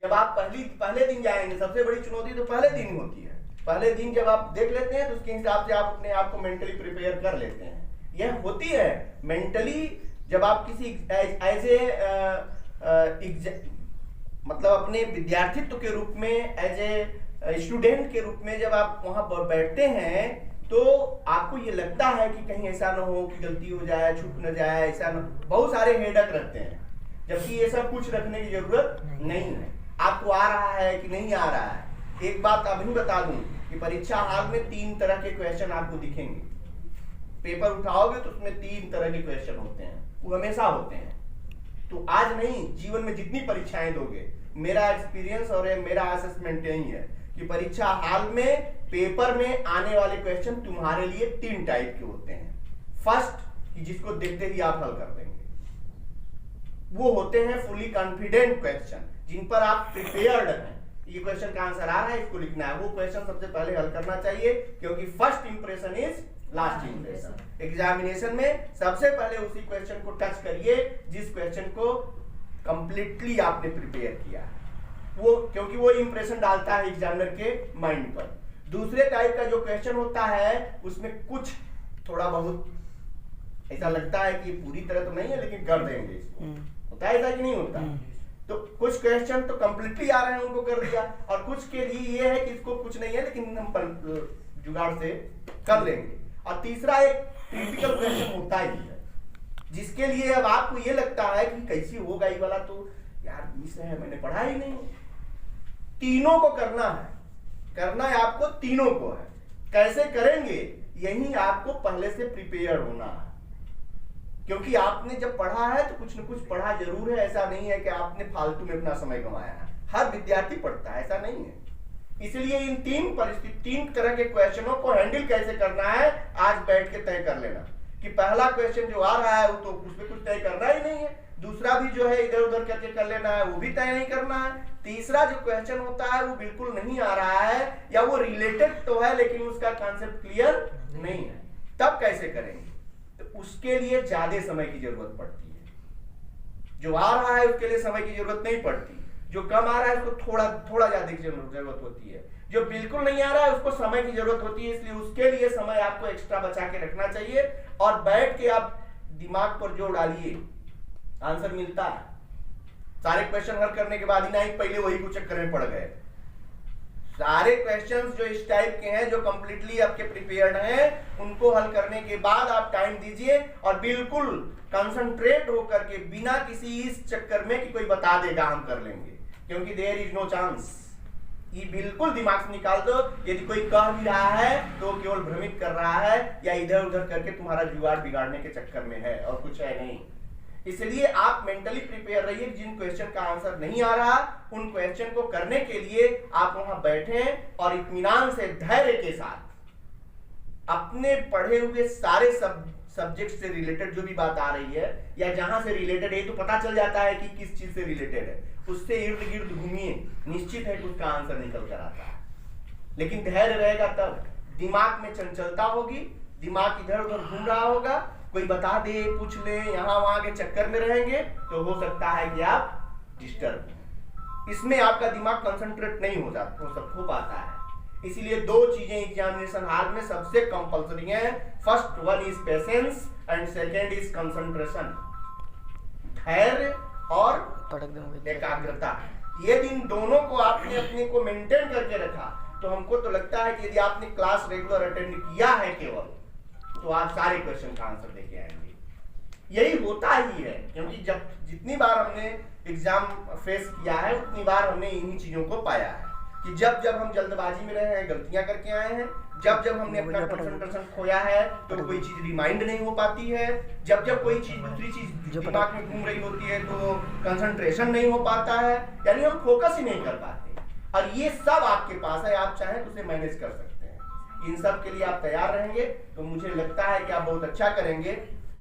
जब आप पहले दिन जाएंगे, सबसे बड़ी चुनौती तो पहले दिन ही होती है। पहले दिन जब आप देख लेते हैं तो उसके हिसाब से आप अपने आप को मेंटली प्रिपेयर कर लेते हैं। यह होती है मेंटली जब आप किसी एज ए मतलब अपने विद्यार्थित्व के रूप में, एज ए स्टूडेंट के रूप में जब आप वहां पर बैठते हैं तो आपको ये लगता है कि कहीं ऐसा ना हो कि गलती हो जाए, छूट न जाए, ऐसा न, बहुत सारे हेडक रखते हैं, जबकि ये सब कुछ रखने की जरूरत नहीं है। आपको आ रहा है कि नहीं आ रहा है। एक बात अभी बता दूं कि परीक्षा हाल में 3 तरह के क्वेश्चन आपको दिखेंगे। पेपर उठाओगे तो उसमें 3 तरह के क्वेश्चन होते हैं, वो हमेशा होते हैं। तो आज नहीं, जीवन में जितनी परीक्षाएं दोगे, मेरा एक्सपीरियंस और मेरा असेसमेंट यही है कि परीक्षा हाल में पेपर में आने वाले क्वेश्चन तुम्हारे लिए 3 टाइप के होते हैं। फर्स्ट, कि जिसको देखते ही आप हल कर देंगे, वो होते हैं फुली कॉन्फिडेंट क्वेश्चन, जिन पर आप प्रिपेयर्ड हैं। ये क्वेश्चन का आंसर आ रहा है, इसको लिखना है, वो क्वेश्चन सबसे पहले हल करना चाहिए, क्योंकि first impression is last impression. Examination में सबसे पहले उसी क्वेश्चन को टच करिए जिस क्वेश्चन को कंप्लीटली आपने प्रिपेयर किया है, वो, क्योंकि वो इंप्रेशन डालता है एग्जामिनर के माइंड पर। दूसरे टाइप का जो क्वेश्चन होता है उसमें कुछ थोड़ा बहुत ऐसा लगता है कि पूरी तरह तो नहीं है लेकिन कर देंगे इसको, होता है ऐसा कि नहीं होता? तो कुछ क्वेश्चन तो कंप्लीटली आ रहे हैं, उनको कर दिया, और कुछ के लिए ये है कि इसको कुछ नहीं है लेकिन हम जुगाड़ से कर लेंगे। और तीसरा एक क्रिटिकल क्वेश्चन होता ही है जिसके लिए अब आपको ये लगता है कि कैसी होगा ये वाला, तो यार मिस है, मैंने पढ़ा ही नहीं। तीनों को करना है आपको, तीनों को है। कैसे करेंगे, यही आपको पहले से प्रिपेयर होना है, क्योंकि आपने जब पढ़ा है तो कुछ न कुछ पढ़ा जरूर है। ऐसा नहीं है कि आपने फालतू में अपना समय गंवाया है, हर विद्यार्थी पढ़ता है, ऐसा नहीं है। इसलिए इन 3 तरह के क्वेश्चनों को हैंडल कैसे करना है आज बैठ के तय कर लेना कि पहला क्वेश्चन जो आ रहा है वो तो उसमें कुछ तय करना ही नहीं है, दूसरा भी जो है इधर उधर करके कर लेना है, वो भी तय नहीं करना है, तीसरा जो क्वेश्चन होता है वो बिल्कुल नहीं आ रहा है या वो रिलेटेड तो है लेकिन उसका कॉन्सेप्ट क्लियर नहीं है, तब कैसे करेंगे? तो उसके लिए ज्यादा समय की जरूरत पड़ती है। जो आ रहा है उसके लिए समय की जरूरत नहीं पड़ती, जो कम आ रहा है उसको थोड़ा ज्यादा की जरूरत होती है, जो बिल्कुल नहीं आ रहा है उसको समय की जरूरत होती है। इसलिए उसके लिए समय आपको एक्स्ट्रा बचा के रखना चाहिए और बैठ के आप दिमाग पर जोर डालिए, आंसर मिलता है। सारे क्वेश्चन हल करने के बाद ही नहीं पहले वही कुछ चक्कर में पड़ गए। सारे क्वेश्चंस जो इस टाइप के हैं, जो कंप्लीटली आपके प्रिपेयर्ड हैं, उनको हल करने के बाद आप टाइम दीजिए और बिल्कुल कंसंट्रेट होकर के, बिना किसी इस चक्कर में कि कोई बता देगा हम कर लेंगे, क्योंकि देयर इज नो चांस। ये बिल्कुल दिमाग से निकाल दो। यदि कोई कह भी रहा है तो केवल भ्रमित कर रहा है या इधर उधर करके तुम्हारा जुगाड़ बिगाड़ने के चक्कर में है, और कुछ है नहीं। इसलिए आप मेंटली प्रिपेयर रहिए। जिन क्वेश्चन का आंसर नहीं आ रहा, उन क्वेश्चन को करने के लिए आप वहां बैठें और इत्मीनान से, धैर्य के साथ अपने पढ़े हुए सारे सब्जेक्ट से रिलेटेड जो भी बात आ रही है या जहां से रिलेटेड है, तो पता चल जाता है कि किस चीज से रिलेटेड है, उससे इर्द गिर्द घूमिए, निश्चित है कि उसका आंसर निकल कर आता है। लेकिन धैर्य रहेगा तब, दिमाग में चंचलता होगी, दिमाग इधर उधर घूम रहा होगा, कोई बता दे, पूछ ले, यहाँ वहां के चक्कर में रहेंगे तो हो सकता है कि आप डिस्टर्ब हो। इसमें आपका दिमाग कंसंट्रेट नहीं हो पाता है। इसीलिए 2 चीजें एग्जामिनेशन हॉल में सबसे कंपल्सरी हैं। First one is patience and second is concentration, धैर्य और एकाग्रता। ये दिन दोनों को आपने अपने को मेंटेन करके रखा तो हमको तो लगता है कि यदि आपने क्लास रेगुलर अटेंड किया है केवल, तो आप सारे क्वेश्चन का आंसर देके आएंगे। यही होता ही है, क्योंकि जब जितनी बार हमने एग्जाम फेस किया है उतनी बार हमने इन्हीं चीजों को पाया है कि जब जब हम जल्दबाजी में रहे हैं, गलतियां करके आए हैं, जब जब हमने अपना कंसंट्रेशन खोया है तो कोई चीज रिमाइंड नहीं हो पाती है, जब जब कोई चीज दूसरी चीज दिमाग में घूम रही होती है तो कंसंट्रेशन नहीं हो पाता है, यानी हम फोकस ही नहीं कर पाते। और ये सब आपके पास है, आप चाहें तो उसे मैनेज कर सकते हैं। इन सब के लिए आप तैयार रहेंगे तो मुझे लगता है कि आप बहुत अच्छा करेंगे।